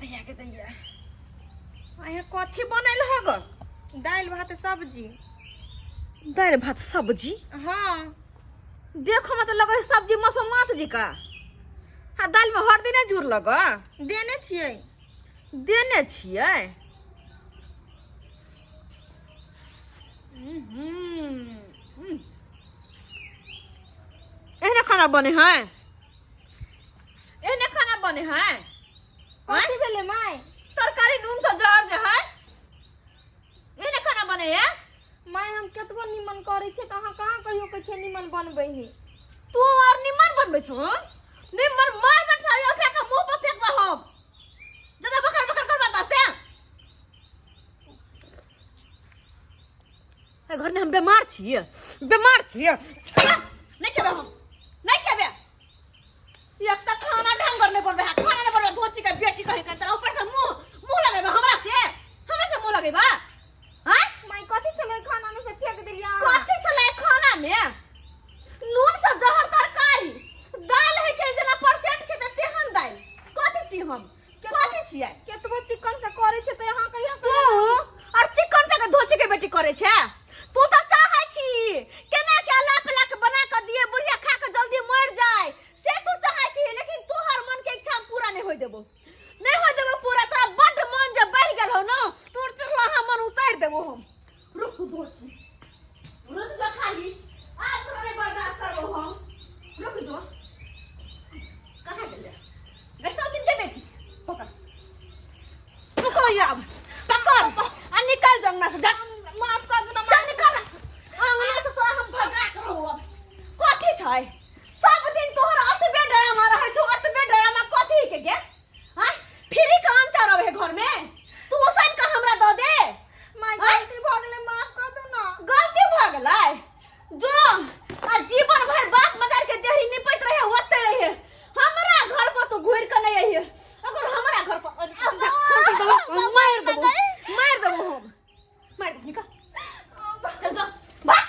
के दैया आया कथी बनैल हग दाल भात सब्जी। दाल भात सब्जी हाँ देखो मतलब लगे सब्जी मौसम मात जी का हाँ दाल में हल्दी नहीं जुड़ लग देने छियै। देने छियै एहने खाना बने हैं एहने खाना बने हैं कथी भेले माय? तरकारी नून से जहर जे है एहने खाना बने है माय हम केतबो निमन करे छे त अहाँ कहाँ कहियो के छे निमन बनबै है। तू और निमन बनबे छो निमन मार मत खाली उठा के मुंह पर फेंक दे हम जदा बकर बकर कर बता से ए घर में हम बीमार छिए नहीं खेबे हम नहीं खेबे एक तक खाना ढंग कर नहीं बनबे खाना नहीं बनबे धोची के बेटी कहे के तेरा ऊपर से मुंह लगेबे हमरा से मुंह लगेबा हां माय कथी छले खाना में से फेंक देलिया? कथी छले खाना में नून से जहर तरकारी दाल है के जना परसेंट के तेहन दाल कथी छी हम कथी छियै केतबो चिकन से करे छे त अहाँ कहियो तू और चिकन से के धोची के बेटी करे छे तू तो चाहे छी केना के लाप लाक बना के दिए बुढ़िया खा के जल्दी मर जाए से तू चाहे छी लेकिन तू हर मन के इच्छा पूरा नहीं होय देबो पूरा तोरा बड मन जे बढ़ गेल हो न तोर चला मन उतार देबो हम रुक धोची रुक जा खाली आज तोरा नहीं बर्दाश्त करबो हम रुक जो कहां गेले वैसा दिन के बेटी पकड़ रुको यार पकड़ आ निकल जंगना से जा माफ कर दो ना निकल अंगने से तोरा हम भगा के रहू अब कथी छै सब दिन तोहर अत बेड हमारा है छो अत बेड हमारा कथी के गे हां फ्री काम चलावे है घर में तू ओसन का हमरा द दे माय गलती भ गेले माफ कर दो ना। गलती भ गेलै जो आ जीवन भर बाप मदार के देहरी निपैत रहे होते रहे हमरा घर पर तो घुर के नहीं आइए अगर हमरा घर पर मार देबो हम मार दे निकल चल जा भाग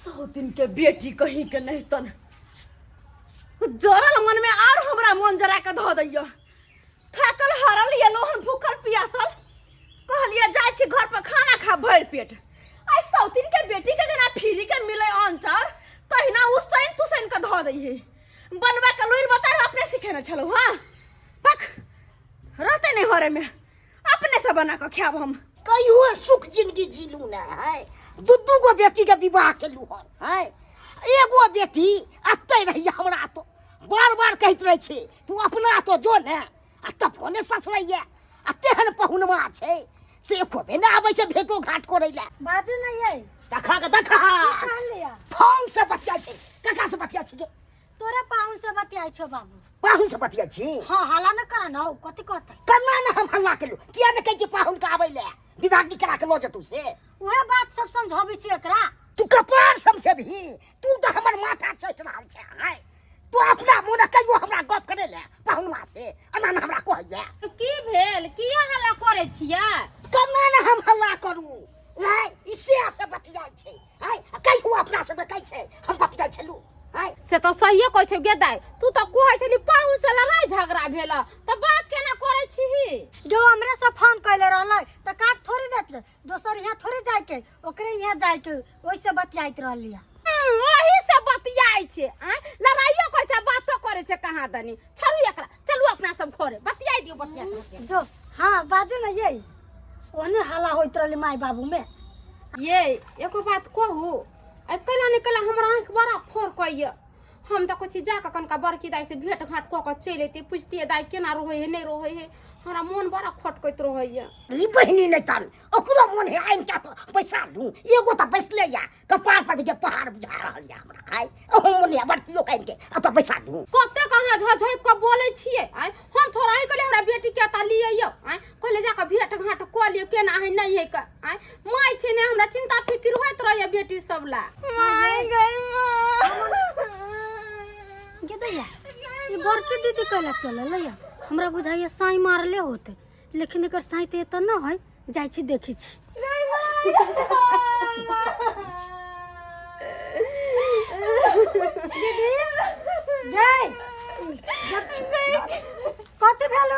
100 दिन के बेटी कहीं के नहीं तन जरल मन में और हमरा मन जरा के ध दैया थकल हरल ये लोहन भूखल पियासल कहलिए जाय छी घर पर खाना खा भर पेट आई सौतीन के बेटी के जना फ्री के मिले अंचर तहिना उसैन तुसैन के ध दै है बनवा के लुइर बता अपने सिखेने छलो हां पक रहते नहीं हरे में अपने से बना के खाब हम कहियो सुख जिंदगी जीलू ना है दू गो बेटी के विवाह केलू हन है एगो बेटी अत्ते रही हमरा तो बार कहत रहे छे तू अपना तो जो ने आ तब होने ससुरैया आ तेहन पहुनमा छे से एको ना आबै छे भेटो घाट करे ला बाजे नहीं है देखा खा लिया फोन से बतिया छे कका से बतिया छे तोरे पाहुन से बतियाई छो बाबू। पाहुन से बतिया छी हां हल्ला न कर न कथी कहते कन्ना न हम हल्ला केलू किया न कह छी पाहुन का आबै ले विदागी करा के लो जतू से ओहे बात सब समझाबी छी एकरा तू कपार समझे भी तू तो हमर माथा चट रहल छे हाय तू अपना मुंह न कहियो हमरा गप करे ले पाहुनवा से अना न हमरा कहैया की भेल किया हल्ला करे छिया कन्ना न हम हल्ला करू हाय इससे से बतियाई छे हाय कहियो अपना से कह छे हम बतियाई छलू हाय से तो सही कहै छै गे दाई तू तो कहै छली पाहुन से लड़ाई झगड़ा भेला त बात केना करे छी जो हमरे से फोन कइले रहलै त काट थोड़ी देत दोसर यहां थोड़ी जाय के ओकरे यहां जाय के ओइ से बतियाइत रहलिया वही से बतियाई छे लड़ाइयो करे छे बातो करे छे कहां दनी चलू एकरा चलू अपना सब खोरे बतियाई दियो बतिया जो हां बाजे न ये ओने हल्ला होइत रहले माय बाबू में ये एको बात कहू कला निकला हमरा आंख बड़ा फोर कइया हम त कुछ जाके कनका बड़की दाई से भेंट घाट क के चल एते पूछतिए दाई केना रहै है नहीं रहै है हमरा मन बड़ा खटकैत रहैया ई बहिनी नै तन ओकरो मन है आइन का तो पैसा लू एगो त बैसले या कपार पर जे पहाड़ बुझा रहल या हमरा आइ ओहो मन या बड़कियो काइन के आ तो पैसा लू कते कहां झझै के बोलै छिए आइ हम थोड़ा ही कहले हमरा बेटी के त लियै आइ कहले जाके भेंट घाट क लियो केना है नहीं है का आइ माय छै ने हमरा चिंता फिक्र होइत रहैया बेटी सब ला माय गई के दैया ये बड़की दीदी कहला चलल या हमरा बुझाइए साई मारले होते लेकिन एकर साई ते त न है जाय छी देखी छी दीदी जय कथि भेल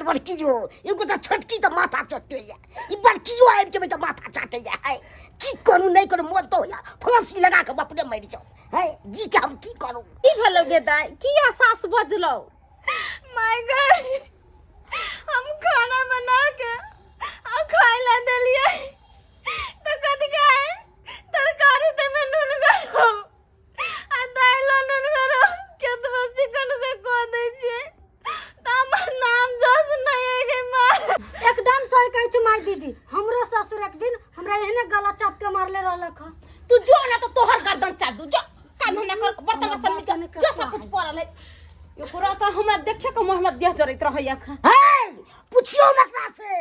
बड़कियो एगो तो छोटकी तो माथा चटते या ई बड़कियो आबि के तो माथा चाटे या है की करू नहीं करू मोन तो या फांसी लगा के अपने मर जाओ है जी के हम की करू की भेलो गे दाई किया सास बजलो माय गॉड हम खाना बना के आ खाई ला देलिए तो कथि खाए तरकारी ते में नून गलो आ दाइलो नून गलो के तो चिकन से को दे छे त हमर नाम जस नहीं है गे मां एकदम सही कहै छ माय दीदी हमरो ससुर एक दिन हमरा एहने गला चाप के मारले रहलक ह तू जो ना तो तोहर गर्दन चाप दू जो काम ना कर बर्तन बासन में जो सब कुछ पड़ल है यो पूरा तो हमरा देखे के मोहम्मद देह जरैत रहैया खा है पूछियो नकरा से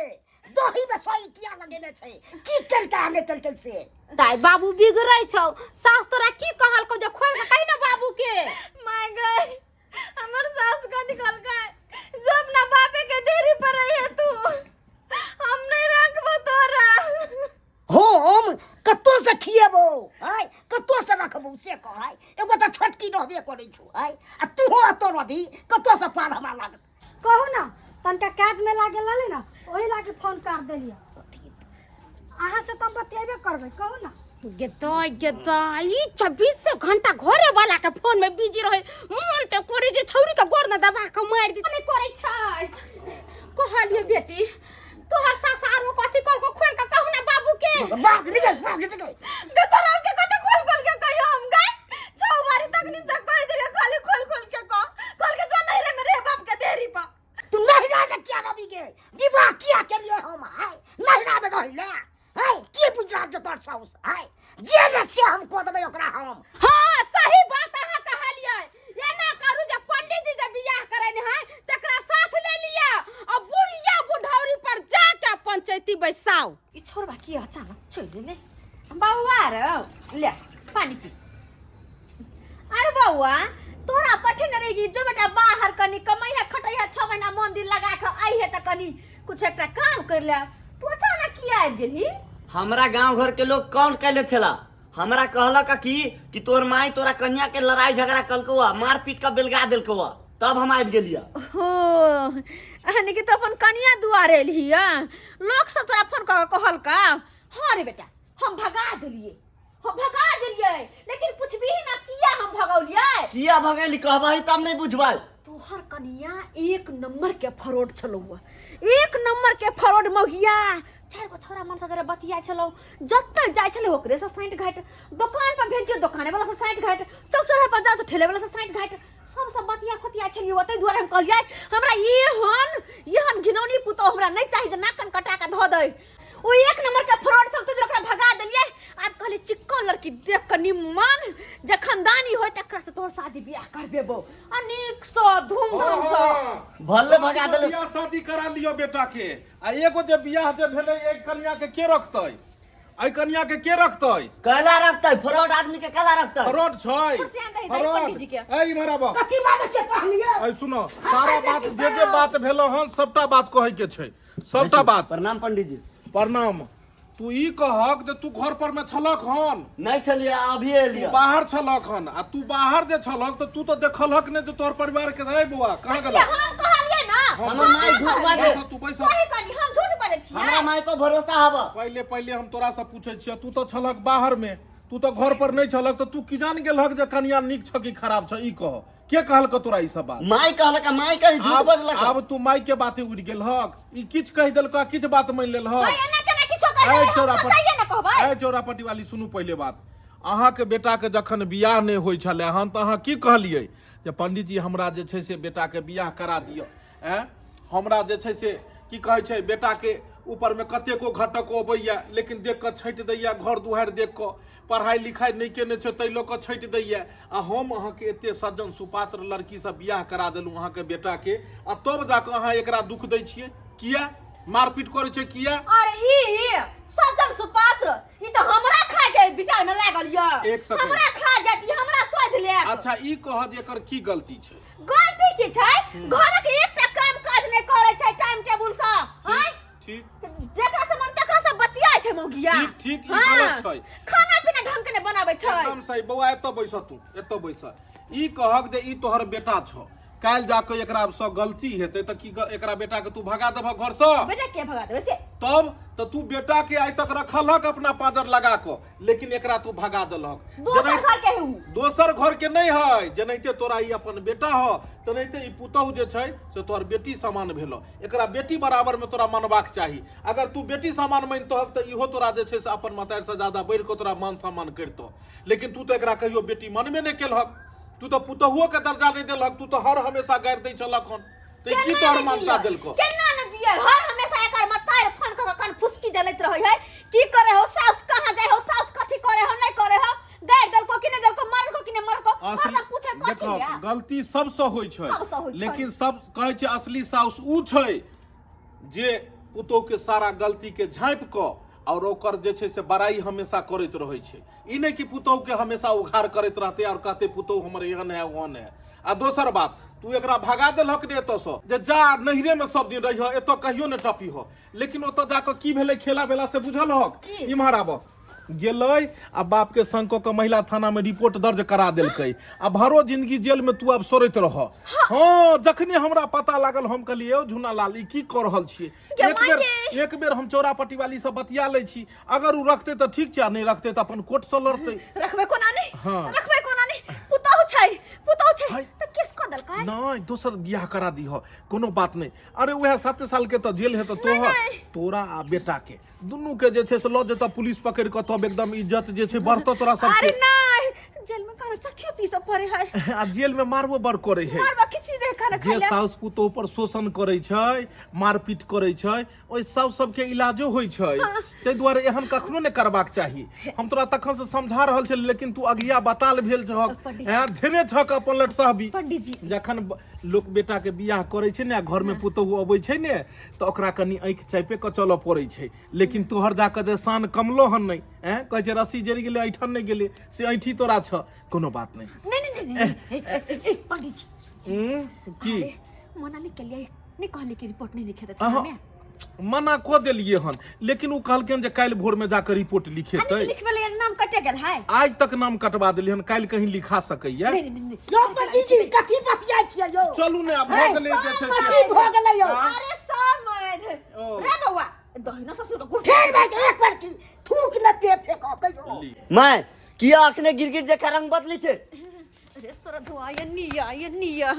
दही में सोई किया लगेने छै की करके हमें चलते से ताई बाबू बिगड़ै छौ सास तोरा की कहल को जो खोल के कहि ना बाबू के माय गॉड हमर सास का निकल गए जो अपना बापे के देरी पर रही है तू हम नहीं रखबो तोरा हम कतो से खिएबो है कतो से रखबो से कहै एगो तो छोटकी रहबे करै छु है आ तू हो तो रबी कतो से पार हमरा लागत कहू ना तनका काज में लागे लाले ना ओही लागे फोन कर देलिए अहाँ से तुम बतियाबे करबै कहू ना गेदाई 24 घंटा घरे वाला के फोन में बिजी रहे मन ते कोरी जे छौरी के गोर न दबा के मार दी नहीं करे छै कहलिए बेटी तोहर सास आरो कथि कर को खोल के कहू ना बाबू के भाग निकल गतरा के कते खोल के कहियो हम गए छौ बारी तक नहीं से कह दिले खाली खोल के खोल के जो नहीं रे मेरे बाप के देरी पा तू नहीं रह क्या रवि के विवाह किया के लिए हम है नहीं रह में रहिले है की पूछरा जो तोर साउस है जे से हम को देबे ओकरा हम हां सही बात अहाँ कहलिए ये ना करू जे पंडित जी जे बियाह करे ने है तकरा साथ ले लिया अब बुढ़िया बुढ़ौरी पर जाके पंचायती बैसाओ ई छोरबा की अचानक चल ले बाबूआ रे ले पानी पी अरे बाबूआ तोरा पठे न रही जो बेटा बाहर कनी कमैया खटैया 6 महीना मंदिर लगा के आई है त कनी कुछ एकटा काम कर ले तू अचानक की आबि गेली हमरा गांव घर के लोग कौन कहले छला हमरा कहला का कि तोर माई तोरा कन्या के लड़ाई झगड़ा कलकवा मार पीट का बेलगा देलकवा तब हम आबि गेलिया हो अने के तो अपन कन्या दुआरे एलिया लोग सब तोरा फोन कर कहल का हां रे बेटा हम भगा देलिए लेकिन पूछबी ना किया हम भगौलिए किया भगैली कहबही तब नहीं बुझबै तोहर कन्या एक नंबर के फरोड छलौ एक नंबर के फरोड मगिया 4 गो छोरा मन से बतिया छलौ जत्ते जाय छले ओकरे से 60 घाट दुकान पर भेजियो दुकाने वाला से 60 घाट चौक चौराहे पर जाओ तो ठेले वाला से 60 घाट सब बतिया खतिया छलियो ओते दुआरे हम कहलिए हमरा एहन घिनौनी पुतो हमरा नहीं चाहिए जे नाकन कटा के ध दे ओ एक नंबर के फ्रॉड सब तो ओकरा भगा देलिए आब कहली चिक्को लड़की देख के निमन जे खानदानी होय तकरा से तोर शादी बियाह करबेबो अनेक सो धूमधाम से भल्ले भगा देले बियाह शादी करा लियो बेटा के आ एगो जे बियाह जे भेले एक कन्या के रखतै आई कन्या के रखतै कला रखतै फ्रॉड आदमी के कला रखतै फ्रॉड छै कुर्सियां दे दे पंडित जी के ए इमरा बा कथी बात से कहलिए ए सुनो सारा बात जे बात भेलो हन सबटा बात कहै के छै सबटा बात प्रणाम पंडित जी प्रणाम तू ई कहक जे तू घर पर में छलक हन नहीं छलिए अभी एलिया बाहर छलक हन आ तू बाहर जे छलक त तू तो देखलक ने जे तोर परिवार के रे बुआ कहां गेल हम कहलिए ना हमर माई झूठ बाजे तू पैसा सही कहनी हम झूठ बोले छी हमरा माई पर भरोसा हबा पहले हम तोरा से पूछे छियै तू तो छलक बाहर में तू तो घर पर नहीं छलक त तू की जान गेलहक जे कन्या नीक छ कि खराब छ ई कह के कहल क तोरा ई सब बात माई कहलक माई कहि झूठ बजलक अब तू माई के बातें उड़ गेलहक ई किछ कहि देलक किछ बात मान लेलहक एना केना किछो कहै सताइए ना कहबै चौरापट्टी वाली सुनू पहले बात अहाँ के बेटा के जखन बियाह नहीं होय छले हन त अहाँ की कहलिए जे पंडित जी हमरा जे छै से बेटा के बियाह करा दियो हमरा जे छै से की कहै छै बेटा के ऊपर में कतेको घटक अबैया लेकिन देख के छटि दैया घर दुहार देख के पढ़ाई लिखाई नहीं केने छै तै लोग के छटि दैया आ हम अहाँ के एते सज्जन सुपात्र लड़की से बियाह करा देलू अहाँ के बेटा के आ तब जाके अहाँ एकरा दुख दै छियै किया मारपीट करे छै किया अरे ई सज्जन सुपात्र ई तो हमरा खा के विचार में लागल य एक सेकंड हमरा खा जात ई हमरा सोच ले अच्छा ई कह जे एकर की गलती छै गलती की छै घर के एकटा काम काज नहीं करे छै टाइम टेबुल से हैं ठीक जेकरा से मन तकरा से बतियाय छै मौगिया ठीक ई गलत छै खाना पीना ढंग के नहीं बनाबै छै एकदम सही बौआ एतऽ बैस तू एतऽ बैस ई कहक जे ई तोहर बेटा छ काल जाके एकरा सँ गलती हेतै त की एकरा बेटा के तू भगा देबह घर से? बेटा के भगा देबे से? तब तो तू बेटा के आइ तक रखलहक अपना पाजर लगा के, लेकिन एकरा तू भगा देलहक। दोसर घर के हूँ। दोसर घर के नहीं है, जनैते तोरा ई अपन बेटा हो तनैते ई पुतहु जे छै से तोहर बेटी समान भेलो। एकरा बेटी बराबर में तोरा मानबाक चाही। अगर तू बेटी समान मानतहक त इहो तोरा जे छै से अपन मतार से ज्यादा बढ़ के तोरा मान सम्मान करतो, लेकिन तू तो एकरा कहियो बेटी मानबे नहीं केलहक। तू तो पुतहुओ के दर्जा नहीं देलहक, तू तो हर हमेशा गारि दै छलक हन। ते की तोहर मानता देलको? केना न दिए? हर हमेशा एकर मतार फोन क कान फुसकी जलैत रहै है। की करे हो साउस, कहां जाय हो साउस, कथी करे हो नहीं करे हो, गारि देलको कि नहीं देलको, मारलको कि नहीं मारलको, हरदम पूछे कथी देखो है? गलती सबसे होय छै, सबसे होय छै। लेकिन सब कहै छै असली साउस ऊ छै जे पुतहु के सारा गलती के झाँपि क और ओकर जे छै से बड़ाई हमेशा करैत रहै छै। ई नहीं कि पुतहु के हमेशा उघार करैत रहते और कहते पुतहु हमर एहन है ओहन है। आ दोसर बात, तू एकरा भगा देलहक ने एतऽ सँ जे जा नहिरे में सब दिन रही, एतऽ कहियो ने टपी हो, लेकिन ओतऽ जाके की भेलै खेला बेला से बुझल हक? इम्हर आबऽ गेलै आ बाप के संग क महिला थाना में रिपोर्ट दर्ज करा देलकै आ भरो जिंदगी जेल में तू अब सोरैत रह। हाँ, जखने हमरा पता लागल हम कहलिए ओ झूना लाल ई की कर रहल छियै। एक बेर हम चौरापट्टी वाली से बतिया लै छी, अगर उ रखते त ठीक छै, नहीं रखते त अपन कोर्ट से लड़ते। रखबे कोना नहीं? हाँ। रखबे कोना नहीं? पुतहु छै, पुतहु छै त केस क देलकै। नहीं, दोसर बियाह करा दीह, कोनो बात नहीं। अरे वह 7 साल के तो जेल है तो तोरा आ बेटा के दुनू के जे छै से ल जेता पुलिस पकड़ के, तब एकदम इज्जत जे छै बढ़तो तोरा सब अरे के। नहीं, जेल में काहे चक्की पीस पड़े है? आ जेल में मारबो बड़ करे है। मारबा किसी दे खाना जे खाइले। साउस पुतोह पर शोषण करे छै, मारपीट करे छै, ओइ सब के इलाजो होय छै। तै दुआरे एहन कखनो ने करबाक चाही। हम तोरा तखन से समझा रहल छै, लेकिन तू अगिया बताल भेल छहक, धेने छहक अपन लट सहबी। पंडित जी, जखन लोक बेटा के बियाह करे छै ने, घर में पुतहु अबै छै ने, तो ओकरा कनी आंख चापे के चलऽ पड़ै छै। लेकिन तोहर जाके जे शान कमलो हन नहीं, कहै छै रस्सी जरि गेलै ऐठन नहीं गेलै, से ऐठी तोरा छ, कोनो बात नहीं। नहीं पंडित जी की मना नहीं कलिए, नहीं कहली कि रिपोर्ट नहीं लिखे देते हमें। मना को देलिए हन, लेकिन उ कहलकन जे काल भोर में जाकर रिपोर्ट लिखेतै। लिखबे ले नाम कटे गेल है। आज तक नाम कटवा देलिए हन, काल कहीं लिखा सकैया। नहीं यो पंडित जी कथी बतियाइ छियै यो? चलू ने अब भ गेलै जे छै कथी से। भ गेलै यो? अरे समझ रे बउआ, दहिना ससुर को फेर भाई एक बार की थूक न पे फेंको कहियो। मैं किया अखने गिरगिट जका रंग बदली छे? अरे सरधुआ ये निया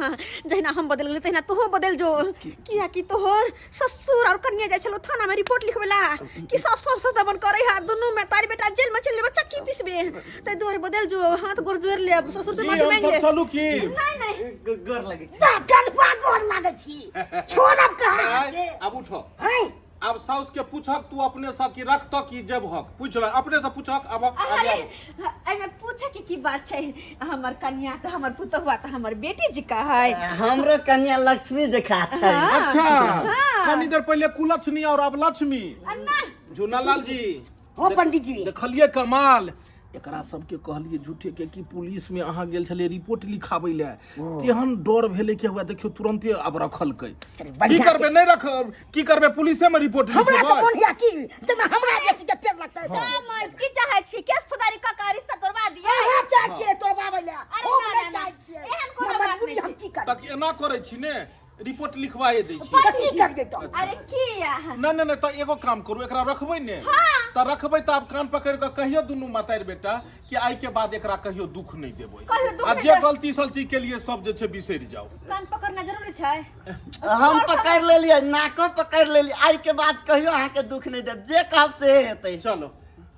जहिना हम बदल गेलै तहिना तोहो बदल जो। किया कि तोहर ससुर और कन्या जाय छलो थाना में रिपोर्ट लिखबेला कि सास ससुर दबन करे है, दोनों में तारी बेटा जेल में चल बच्चा की पिसबे, तै दुआरे बदल जो, हाथ गोर जोर ले, ससुर से माफी मांगे। चलू की नहीं गोर लगे छे। बाप गलवा गोर लागे छी, छोड़ब कहां के? अब उठो, हैं अब साउस के पूछक तू अपने से कि रख तो की जब हक पूछ ले, अपने से पूछक। अब अरे एमे पूछे के की बात छै? हमर कन्या त हमर पुतहुआ त हमर बेटी जी का है। हमरो कन्या लक्ष्मी जका छै। अच्छा, कनी देर पहले कुलक्ष्मी और अब लक्ष्मी। नहीं झूनालाल जी हो पंडित जी देखलिए कमाल। एकरा सबके कहलिए झूठे के कि पुलिस में अहाँ गेल छले रिपोर्ट लिखाबै ले, तेहन डर भेले कि हुआ देखियो तुरंते अब रखलकै। की करबे नहीं रख, की करबे पुलिसे में रिपोर्ट हमरा लिखेबै। तो कोन या की जना हमरा बेटी के पेड़ लगतै? समझ की चाहे छी? केस फुदारी का का रिश्ता तोड़वा दिए? अहाँ चाहै छियै तोड़बाबै ले? अरे हम ना, नहीं ना, चाहै ना। छियै, एहन कोनो बात मजबूरी नहीं हम छै। की करब? तक एना करै छी ने, रिपोर्ट लिखवाए दै छी। कथी करियै तो? अरे किया? नहीं नहीं तो एगो काम करू, एकरा रखबै ने तो रखबै तो आप कान पकड़ के कहियो दुनू मातार बेटा कि आई के बाद एकरा कहियो दुख नहीं देबै, कहियो दुख आ नहीं जे देब। गलती सलती के लिए सब जे छै बिसरि जाओ। कान पकड़ना जरूरी छै? हम पकड़ लेलिए, नाको पकड़ लेलिए, आई के बाद कहियो अहाँ के दुख नहीं देब, जे कहब से हेतै। चलो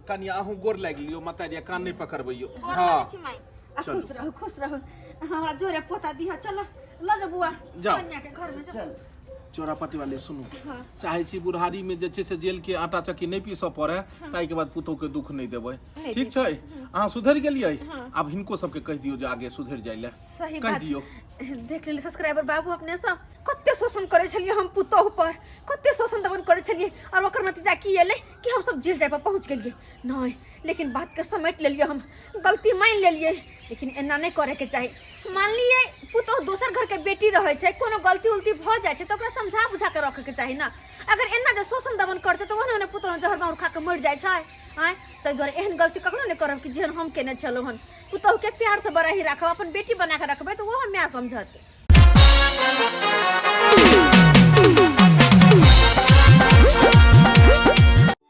कनिया अहूँ गोर लागि लियो, मातारिया कान नहीं पकड़बैयो। हाँ हाँ खुश रहो खुश रहो। हमरा जोरे पोता दिया, चलो ल जा बुआ जाओ। कन्या के घर में चल। चोरापट्टी वाले सुनू, चाहे छी बुढ़ारी में जे छै से जेल के आटा चक्की नहीं पीसऽ पड़े, ताहि के बाद पुतोह के दुख नहीं देबै। ठीक छै, अहाँ सुधर गेलियै, आब हिनको सबके कहि दियौ जे आगे सुधर जाय ले। सही कहि बात। दियौ। देख लेली सब्सक्राइबर बाबू अपने सब कते शोषण करे छलिए हम पुतोह पर, कते शोषण दमन करे छलिए, और ओकर नतीजा की एले कि हम सब जेल जाय पर पहुंच गेलिए। नहीं, लेकिन बात के समेट लेलिए, हम गलती मान लेलिए, लेकिन एना नहीं करे के चाही। मान लिए पुतोह दोसर घर के बेटी रहे छै, कोनो गलती उल्टी भ जाय छै तो ओकरा समझा बुझा के रखे के चाही ना। अगर एना जे शोषण दमन करते तो ओने पुतोह जहर मार खा के मर जाय छै। आय तै दुआरे एहन गलती कखनो नहीं करब कि जेहन हम केने चलो हन। पुतोह के प्यार से बड़ा ही राखब, अपन बेटी बना के रखबै तो वो हम माय समझत। है